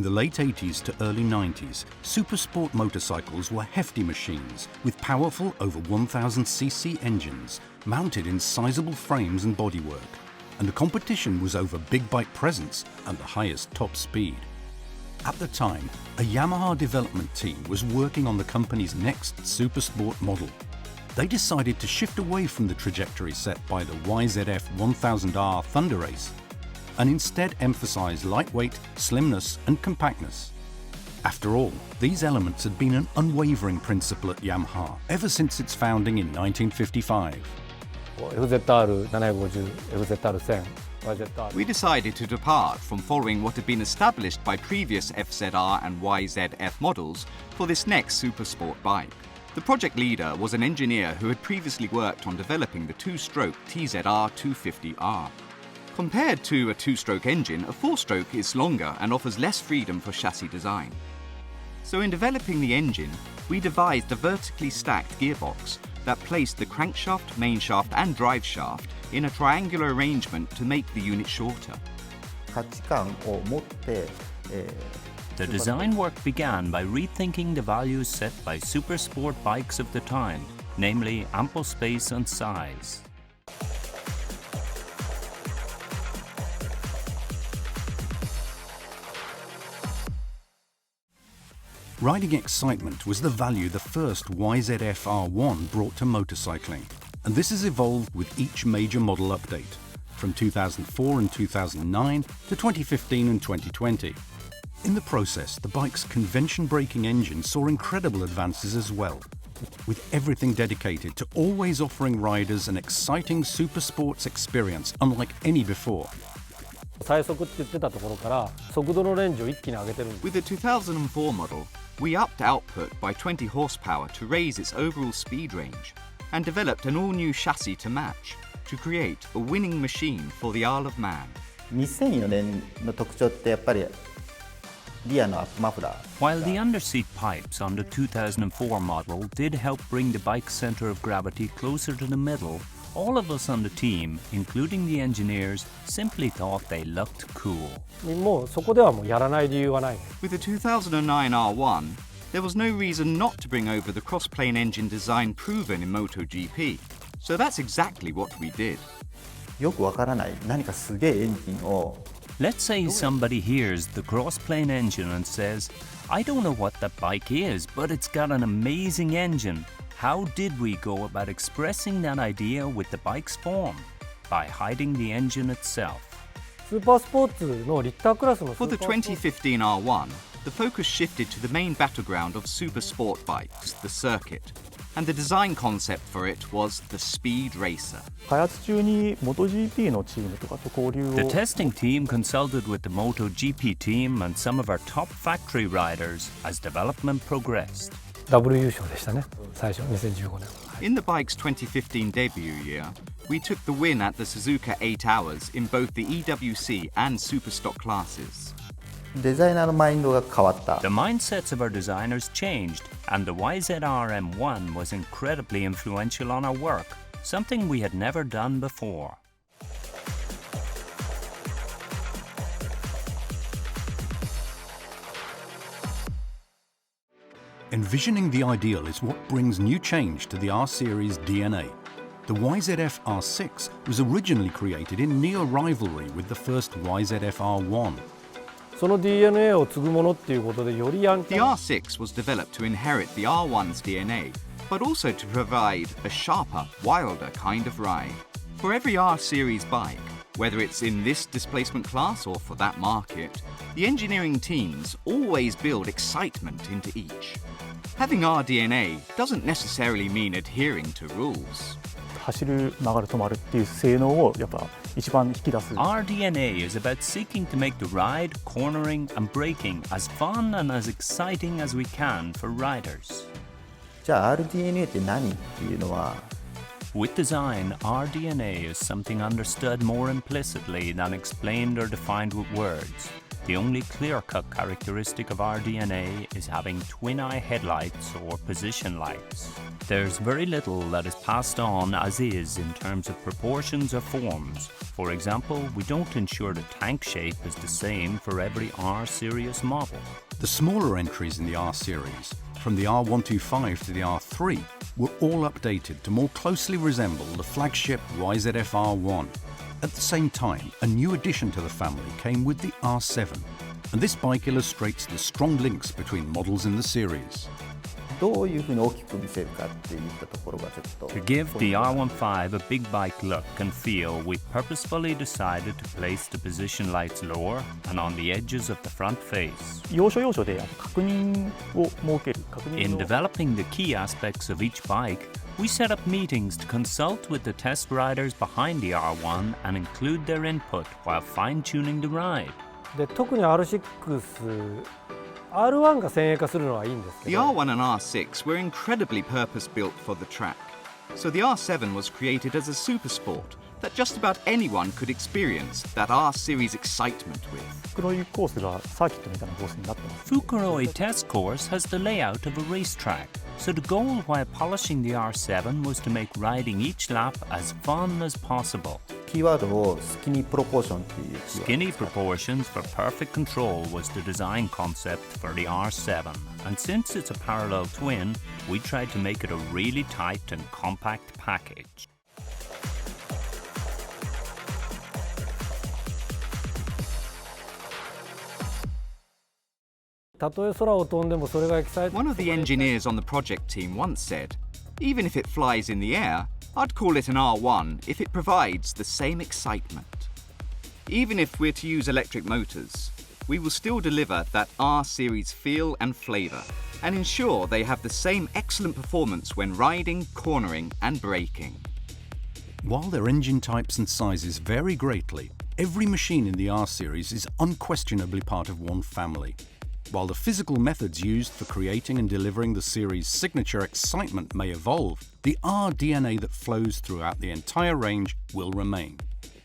In the late 80s to early 90s, supersport motorcycles were hefty machines with powerful over 1000cc engines mounted in sizable frames and bodywork, and the competition was over big bike presence and the highest top speed. At the time, a Yamaha development team was working on the company's next supersport model. They decided to shift away from the trajectory set by the YZF 1000R Thunder Race and instead emphasize lightweight, slimness and compactness. After all, these elements had been an unwavering principle at Yamaha ever since its founding in 1955. We decided to depart from following what had been established by previous FZR and YZF models for this next supersport bike. The project leader was an engineer who had previously worked on developing the two-stroke TZR 250R. Compared to a two-stroke engine, a four-stroke is longer and offers less freedom for chassis design. So in developing the engine, we devised a vertically stacked gearbox that placed the crankshaft, main shaft and drive shaft in a triangular arrangement to make the unit shorter. The design work began by rethinking the values set by supersport bikes of the time, namely ample space and size. Riding excitement was the value the first YZF R1 brought to motorcycling, and this has evolved with each major model update, from 2004 and 2009 to 2015 and 2020. In the process, the bike's convention braking engine saw incredible advances as well, with everything dedicated to always offering riders an exciting supersports experience unlike any before. With the 2004 model, we upped output by 20 horsepower to raise its overall speed range and developed an all-new chassis to match to create a winning machine for the Isle of Man. While the underseat pipes on the 2004 model did help bring the bike's center of gravity closer to the middle, all of us on the team, including the engineers, simply thought they looked cool. With the 2009 R1, there was no reason not to bring over the cross-plane engine design proven in MotoGP. So that's exactly what we did. Let's say somebody hears the cross-plane engine and says, I don't know what that bike is, but it's got an amazing engine. How did we go about expressing that idea with the bike's form? By hiding the engine itself. For the 2015 R1, the focus shifted to the main battleground of supersport bikes, the circuit, and the design concept for it was the Speed Racer. The testing team consulted with the MotoGP team and some of our top factory riders as development progressed. In the bike's 2015 debut year, we took the win at the Suzuka 8 Hours in both the EWC and Superstock classes. The mindsets of our designers changed, and the YZR M1 was incredibly influential on our work, something we had never done before. Envisioning the ideal is what brings new change to the R-Series DNA. The YZF R6 was originally created in near rivalry with the first YZF R1. The R6 was developed to inherit the R1's DNA, but also to provide a sharper, wilder kind of ride. For every R-Series bike, whether it's in this displacement class or for that market, the engineering teams always build excitement into each. Having RDNA doesn't necessarily mean adhering to rules. RDNA is about seeking to make the ride, cornering and braking as fun and as exciting as we can for riders. With design, RDNA is something understood more implicitly than explained or defined with words. The only clear-cut characteristic of our DNA is having twin-eye headlights or position lights. There's very little that is passed on as is in terms of proportions or forms. For example, we don't ensure the tank shape is the same for every R-series model. The smaller entries in the R series, from the R125 to the R3, were all updated to more closely resemble the flagship YZF R1. At the same time, a new addition to the family came with the R7, and this bike illustrates the strong links between models in the series. どういうふうに大きく見せるかっていったところがちょっと To give the R15 a big bike look and feel, we purposefully decided to place the position lights lower and on the edges of the front face. 要所要所で確認を設ける。In developing the key aspects of each bike, we set up meetings to consult with the test riders behind the R1 and include their input while fine-tuning the ride. で特に R1 が先鋭化するのはいいんですけ The ど R1 and R6 were incredibly purpose-built for the track, so the R7 was created as a supersport that just about anyone could experience that R-series excitement with. 黒いコースがサーキットみたいなコースになってます。 Fukuroi Test Course has the layout of a racetrack, so the goal while polishing the R7 was to make riding each lap as fun as possible. キーワードをスキニープロポーションっていうキーワード Skinny proportions for perfect control was the design concept for the R7, and since it's a parallel twin, we tried to make it a really tight and compact package. たとえ空を飛んでもそれがエキサイト One of the engineers on the project team once said, "Even if it flies in the air, I'd call it an R1 if it provides the same excitement." Even if we're to use electric motors, we will still deliver that R-series feel and flavour and ensure they have the same excellent performance when riding, cornering and braking. While their engine types and sizes vary greatly, every machine in the R series is unquestionably part of one family. While the physical methods used for creating and delivering the series' signature excitement may evolve, the R DNA that flows throughout the entire range will remain.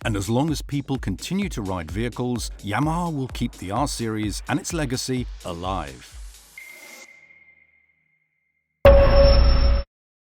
And as long as people continue to ride vehicles, Yamaha will keep the R series and its legacy alive.